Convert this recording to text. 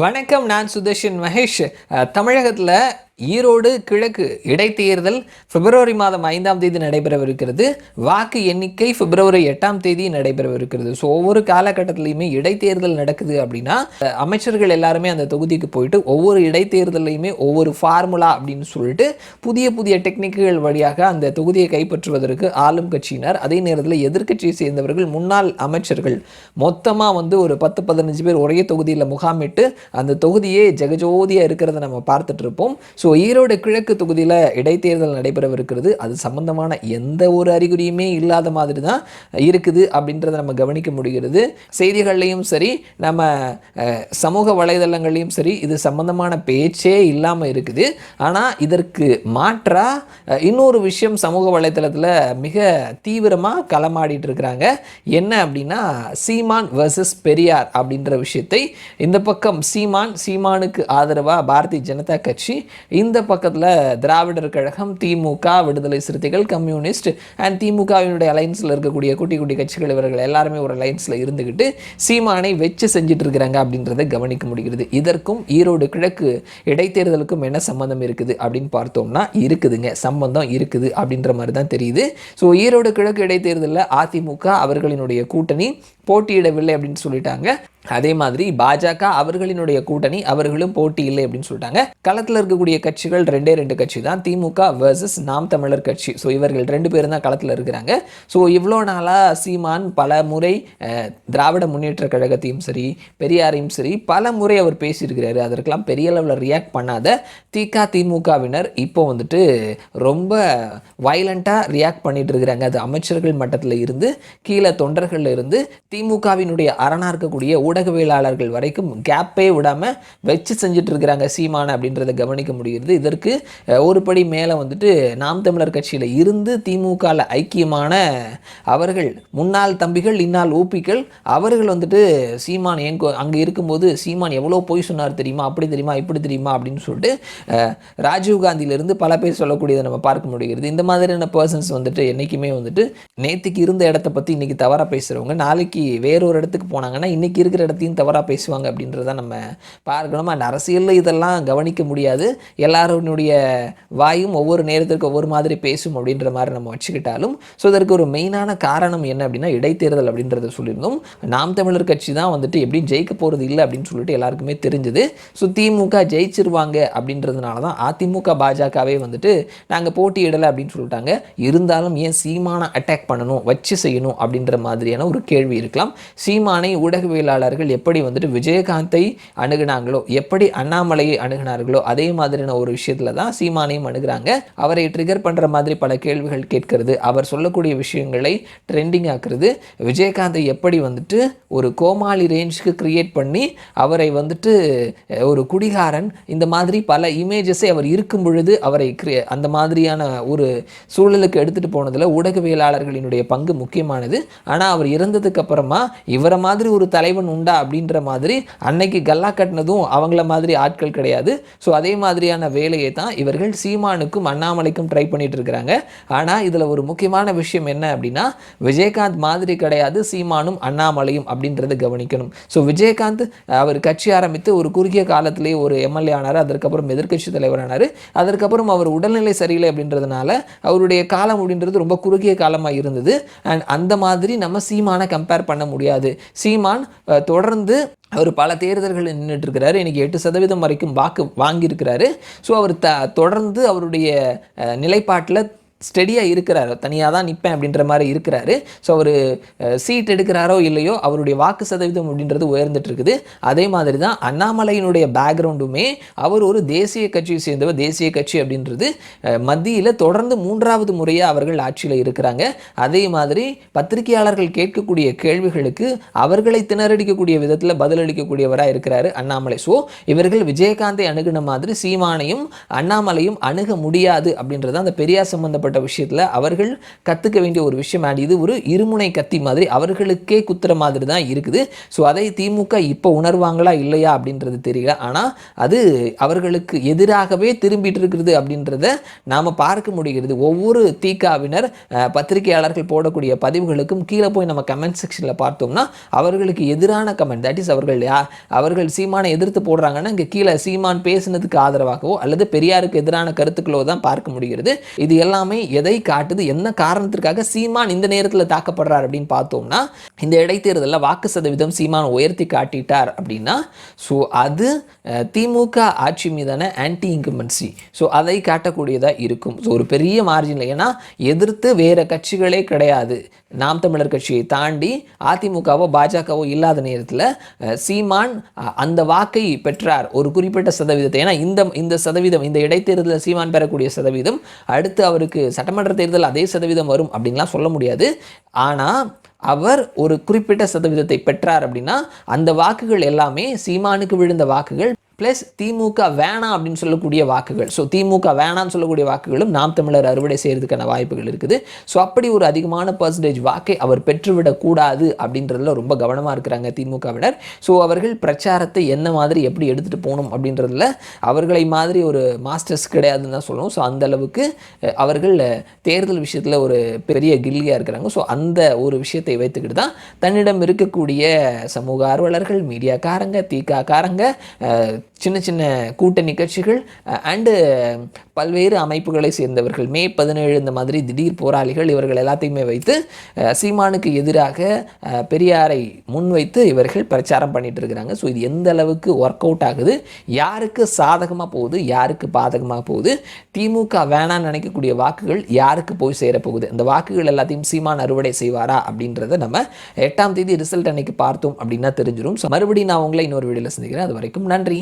வணக்கம். நான் சுதர்ஷன் மகேஷ். தமிழகத்தில் ஈரோடு கிழக்கு இடைத்தேர்தல் பிப்ரவரி மாதம் 5ஆம் தேதி நடைபெறவிருக்கிறது. வாக்கு எண்ணிக்கை பிப்ரவரி 8ஆம் தேதி நடைபெறவிருக்கிறது. ஸோ ஒவ்வொரு காலகட்டத்திலையுமே இடைத்தேர்தல் நடக்குது அப்படின்னா அமைச்சர்கள் எல்லாருமே அந்த தொகுதிக்கு போயிட்டு ஒவ்வொரு இடைத்தேர்தலையுமே ஒவ்வொரு ஃபார்முலா அப்படின்னு சொல்லிட்டு புதிய புதிய டெக்னிக்குகள் வழியாக அந்த தொகுதியை கைப்பற்றுவதற்கு ஆளும் கட்சியினர், அதே நேரத்தில் எதிர்க்கட்சியை சேர்ந்தவர்கள், முன்னாள் அமைச்சர்கள் மொத்தமாக ஒரு 10-15 பேர் ஒரே தொகுதியில் முகாமிட்டு அந்த தொகுதியே ஜெகஜோதியாக இருக்கிறத நம்ம பார்த்துட்டு இருப்போம். ஸோ ஈரோடு கிழக்கு தொகுதியில் இடைத்தேர்தல் நடைபெறவிருக்கிறது. அது சம்பந்தமான எந்த ஒரு அறிகுறியுமே இல்லாத மாதிரி தான் இருக்குது அப்படின்றத நம்ம கவனிக்க முடிகிறது. செய்திகள்லையும் சரி, நம்ம சமூக வலைதளங்கள்லையும் சரி, இது சம்பந்தமான பேச்சே இல்லாமல் இருக்குது. ஆனால் இதற்கு மாற்றாக இன்னொரு விஷயம் சமூக வலைதளத்தில் மிக தீவிரமாக களமாடிட்டு இருக்கிறாங்க. என்ன அப்படின்னா, சீமான் வர்சஸ் பெரியார் அப்படின்ற விஷயத்தை இந்த பக்கம் சீமானுக்கு ஆதரவாக பாரதிய ஜனதா கட்சி, இந்த பக்கத்தில் திராவிடர் கழகம், திமுக, விடுதலை சிறுத்தைகள், கம்யூனிஸ்ட் அண்ட் திமுகவினுடைய அலைன்ஸில் இருக்கக்கூடிய குட்டி குட்டி கட்சிகள், இவர்கள் எல்லாருமே ஒரு அலைன்ஸில் இருந்துக்கிட்டு சீமானை வச்சு செஞ்சுட்டு இருக்கிறாங்க அப்படின்றத கவனிக்க முடிகிறது. இதற்கும் ஈரோடு கிழக்கு இடைத்தேர்தலுக்கும் என்ன சம்பந்தம் இருக்குது அப்படின்னு பார்த்தோம்னா, இருக்குதுங்க, சம்பந்தம் இருக்குது அப்படின்ற மாதிரி தான் தெரியுது. ஸோ ஈரோடு கிழக்கு இடைத்தேர்தலில் அதிமுக அவர்களினுடைய கூட்டணி போட்டியிடவில்லை அப்படின்னு சொல்லிட்டாங்க. அதே மாதிரி பாஜக அவர்களினுடைய கூட்டணி அவர்களும் போட்டி இல்லை அப்படின்னு சொல்லிட்டாங்க. களத்தில் இருக்கக்கூடிய கட்சிகள் ரெண்டு கட்சி தான், திமுக வர்சஸ் நாம் தமிழர் கட்சி. ஸோ இவர்கள் 2 பேரும் தான் களத்தில் இருக்கிறாங்க. ஸோ இவ்வளோ நாளாக சீமான் பல முறை திராவிட முன்னேற்ற கழகத்தையும் சரி, பெரியாரையும் சரி பல முறை அவர் பேசியிருக்கிறாரு. அதற்கெல்லாம் பெரிய அளவில் ரியாக்ட் பண்ணாத திமுகவினர் இப்போ ரொம்ப வயலண்ட்டாக ரியாக்ட் பண்ணிட்டு இருக்கிறாங்க. அது அமைச்சர்கள் மட்டத்தில் இருந்து கீழே தொண்டர்கள் இருந்து திமுகவினுடைய அரணா இருக்கக்கூடிய ஊடகவியலாளர்கள் வரைக்கும் கேப்பே விடாமல் வச்சு செஞ்சுட்டு இருக்கிறாங்க சீமான அப்படின்றத கவனிக்க முடிகிறது. இதற்கு ஒரு படி மேலே நாம் தமிழர் கட்சியில் இருந்து திமுகவில் ஐக்கியமான அவர்கள், முன்னாள் தம்பிகள், இந்நாள் ஊப்பிகள், அவர்கள் சீமான் அங்கே இருக்கும்போது சீமான் எவ்வளோ போய் சொன்னார் தெரியுமா, அப்படி தெரியுமா, இப்படி தெரியுமா அப்படின்னு சொல்லிட்டு ராஜீவ்காந்தியிலிருந்து பல பேர் சொல்லக்கூடியதை நம்ம பார்க்க முடிகிறது. இந்த மாதிரியான பர்சன்ஸ் என்றைக்குமே நேற்றுக்கு இருந்த இடத்த பற்றி இன்றைக்கி தவறாக பேசுகிறவங்க நாளைக்கு வேறொரு இடத்துக்கு போனாங்கன்னா இன்றைக்கி இருக்கிற இடத்தையும் தவறாக பேசுவாங்க அப்படின்றத நம்ம பார்க்கணும். அண்ட் அரசியலில் இதெல்லாம் கவனிக்க முடியாது. எல்லாருடைய வாயும் ஒவ்வொரு நேரத்திற்கு ஒவ்வொரு மாதிரி பேசும் அப்படின்ற மாதிரி நம்ம வச்சுக்கிட்டாலும், ஸோ இதற்கு ஒரு மெயினான காரணம் என்ன அப்படின்னா இடைத்தேர்தல் அப்படின்றத சொல்லியிருந்தோம். நாம் தமிழர் கட்சி தான் எப்படியும் ஜெயிக்க போகிறது இல்லை அப்படின்னு சொல்லிட்டு எல்லாருக்குமே தெரிஞ்சது. ஸோ திமுக ஜெயிச்சிருவாங்க அப்படின்றதுனால தான் அதிமுக பாஜகவே நாங்கள் போட்டியிடலை அப்படின்னு சொல்லிட்டாங்க. இருந்தாலும் ஏன் சீமானை அட்டாக் பண்ணணும், வச்சு செய்யணும் அப்படின்ற மாதிரியான ஒரு கேள்வி இருக்கலாம். சீமானை ஊடகவியலாளர்கள் எப்படி விஜயகாந்தை அணுகினாங்களோ, எப்படி அண்ணாமலையை அணுகினார்களோ, அதே மாதிரியான ஒரு விஷயத்துல தான் சீமானையும் அணுகிறாங்க. அவரை ட்ரிகர் பண்ற மாதிரி பல கேள்விகள் கேட்கிறது, அவர் சொல்லக்கூடிய விஷயங்களை ட்ரெண்டிங் ஆக்குறது, விஜயகாந்தை எப்படி ஒரு கோமாளி ரேஞ்சுக்கு கிரியேட் பண்ணி அவரை ஒரு குடிகாரன், இந்த மாதிரி பல இமேஜஸை அவர் இருக்கும் பொழுது அவரை அந்த மாதிரியான ஒரு சூழலுக்கு எடுத்துட்டு போனதுல ஊடகவியலாளர்களினுடைய பங்கு முக்கியமானது. ஆனால் அவர் இறந்ததுக்கு அப்புறமா இவரை மாதிரி ஒரு தலைவன் உண்டா அப்படின்ற மாதிரி அன்னைக்கு கல்லா கட்டினதும் அவங்கள மாதிரி ஆட்கள் கிடையாது. ஸோ அதே மாதிரியான வேலையை தான் இவர்கள் சீமானுக்கும் அண்ணாமலைக்கும் ட்ரை பண்ணிட்டு இருக்கிறாங்க. ஆனால் இதில் ஒரு முக்கியமான விஷயம் என்ன அப்படின்னா, விஜயகாந்த் மாதிரி கிடையாது சீமானும் அண்ணாமலையும் அப்படின்றத கவனிக்கணும். ஸோ விஜயகாந்த் அவர் கட்சி ஆரம்பித்து ஒரு குறுகிய காலத்திலேயே ஒரு எம்எல்ஏ ஆனார், அதற்கப்புறம் எதிர்க்கட்சி தலைவரானார். அதற்கப்புறம் அவர் உடல்நிலை சரியில்லை அப்படின்றதுனால அவருடைய காலம் அப்படின்றது ரொம்ப குறுகிய காலமாக இருந்தது. அண்ட் அந்த மாதிரி நம்ம சீமானை கம்பேர் பண்ண முடியாது. சீமான் தொடர்ந்து அவர் பல தேர்தல்களில் நின்றுட்டு இருக்கிறாரு. இன்றைக்கி 8% வரைக்கும் வாக்கு வாங்கியிருக்கிறாரு. ஸோ அவர் தொடர்ந்து அவருடைய நிலைப்பாட்டில் ஸ்டெடியாக இருக்கிறாரு, தனியாக தான் நிற்பேன் அப்படின்ற மாதிரி இருக்கிறாரு. ஸோ அவர் சீட் எடுக்கிறாரோ இல்லையோ அவருடைய வாக்கு சதவீதம் அப்படின்றது உயர்ந்துட்டு இருக்குது. அதே மாதிரி தான் அண்ணாமலையினுடைய பேக்ரவுண்டுமே, அவர் ஒரு தேசிய கட்சியை சேர்ந்தவர். தேசிய கட்சி அப்படின்றது மத்தியில் தொடர்ந்து 3வது முறையாக அவர்கள் ஆட்சியில் இருக்கிறாங்க. அதே மாதிரி பத்திரிகையாளர்கள் கேட்கக்கூடிய கேள்விகளுக்கு அவர்களை திணறடிக்கக்கூடிய விதத்தில் பதிலளிக்கக்கூடியவராக இருக்கிறாரு அண்ணாமலை. ஸோ இவர்கள் விஜயகாந்தை அணுகின மாதிரி சீமானையும் அண்ணாமலையும் அணுக முடியாது அப்படின்றது அந்த பெரியார் சம்பந்தப்பட்ட சம்பந்தப்பட்ட விஷயத்தில் அவர்கள் கற்றுக்க வேண்டிய ஒரு விஷயம் இது ஒரு இருமுனை கத்தி மாதிரி அவர்களுக்கே குத்துற மாதிரி தான் இருக்குது. ஸோ அதை திமுக இப்போ உணர்வாங்களா இல்லையா அப்படின்றது தெரியல. ஆனால் அது அவர்களுக்கு எதிராகவே திரும்பிட்டு இருக்கிறது அப்படின்றத நாம் பார்க்க முடிகிறது. ஒவ்வொரு தீகாவினர் பத்திரிகையாளர்கள் போடக்கூடிய பதிவுகளுக்கும் கீழே போய் நம்ம கமெண்ட் செக்ஷனில் பார்த்தோம்னா அவர்களுக்கு எதிரான கமெண்ட், தட் இஸ் அவர்கள் சீமானை எதிர்த்து போடுறாங்கன்னா இங்கே கீழே சீமான் பேசினதுக்கு ஆதரவாகவோ அல்லது பெரியாருக்கு எதிரான கருத்துக்களோ தான் பார்க்க முடிகிறது. இது எல்லாமே எதை காட்டுது, என்ன காரணத்திற்காக சீமான் இந்த நேரத்தில் தாக்கப்படுறார் அப்படின்னு பார்த்தோம்னா, இந்த இடைத்தேர்தலில் வாக்கு சதவீதம் சீமான் உயர்த்தி காட்டிட்டார் அப்படின்னா ஸோ அது திமுக ஆட்சி மீதான ஆன்டி இன்கம்பன்சி, ஸோ அதை காட்டக்கூடியதாக இருக்கும். ஸோ ஒரு பெரிய மார்ஜினில், ஏன்னா எதிர்த்து வேறு கட்சிகளே கிடையாது, நாம் தமிழர் கட்சியை தாண்டி அதிமுகவோ பாஜகவோ இல்லாத நேரத்தில் சீமான் அந்த வாக்கை பெற்றார் ஒரு குறிப்பிட்ட சதவீதத்தை. ஏன்னா இந்த சதவீதம், இந்த இடைத்தேர்தலில் சீமான் பெறக்கூடிய சதவீதம் அடுத்து அவருக்கு சட்டமன்ற தேர்தல் அதே சதவீதம் வரும் அப்படின்லாம் சொல்ல முடியாது. ஆனால் அவர் ஒரு குறிப்பிட்ட சதவீதத்தை பெற்றார் அப்படின்னா அந்த வாக்குகள் எல்லாமே சீமானுக்கு விழுந்த வாக்குகள் ப்ளஸ் திமுக வேணாம் அப்படின்னு சொல்லக்கூடிய வாக்குகள். ஸோ திமுக வேணான்னு சொல்லக்கூடிய வாக்குகளும் நாம் தமிழர் அறுவடை செய்கிறதுக்கான வாய்ப்புகள் இருக்குது. ஸோ அப்படி ஒரு அதிகமான பர்சன்டேஜ் வாக்கை அவர் பெற்றுவிடக்கூடாது அப்படின்றதுல ரொம்ப கவனமாக இருக்கிறாங்க திமுகவினர். ஸோ அவர்கள் பிரச்சாரத்தை என்ன மாதிரி எப்படி எடுத்துகிட்டு போகணும் அப்படின்றதுல அவர்களை மாதிரி ஒரு மாஸ்டர்ஸ் கிடையாதுன்னு தான் சொல்லணும். ஸோ அந்தளவுக்கு அவர்கள் தேர்தல் விஷயத்தில் ஒரு பெரிய கில்லியாக இருக்கிறாங்க. ஸோ அந்த ஒரு விஷயத்தை வைத்துக்கிட்டு தான் தன்னிடம் இருக்கக்கூடிய சமூக ஆர்வலர்கள், மீடியாக்காரங்க, தீகாக்காரங்க, சின்ன சின்ன கூட்டணி கட்சிகள் அண்டு பல்வேறு அமைப்புகளை சேர்ந்தவர்கள், மே 17 இந்த மாதிரி திடீர் போராளிகள், இவர்கள் எல்லாத்தையுமே வைத்து சீமானுக்கு எதிராக பெரியாரை முன்வைத்து இவர்கள் பிரச்சாரம் பண்ணிட்டு இருக்கிறாங்க. ஸோ இது எந்த அளவுக்கு ஒர்க் அவுட் ஆகுது, யாருக்கு சாதகமாக போகுது, யாருக்கு பாதகமாக போகுது, திமுக வேணான்னு நினைக்கக்கூடிய வாக்குகள் யாருக்கு போய் சேரப்போகுது, அந்த வாக்குகள் எல்லாத்தையும் சீமான் அறுவடை செய்வாரா அப்படின்றத நம்ம 8ஆம் தேதி ரிசல்ட் அன்னைக்கு பார்த்தோம் அப்படின்னா தெரிஞ்சிடும். ஸோ மறுபடியும் நான் உங்களை இன்னொரு வீடியோவில் சந்திக்கிறேன். அது வரைக்கும் நன்றி.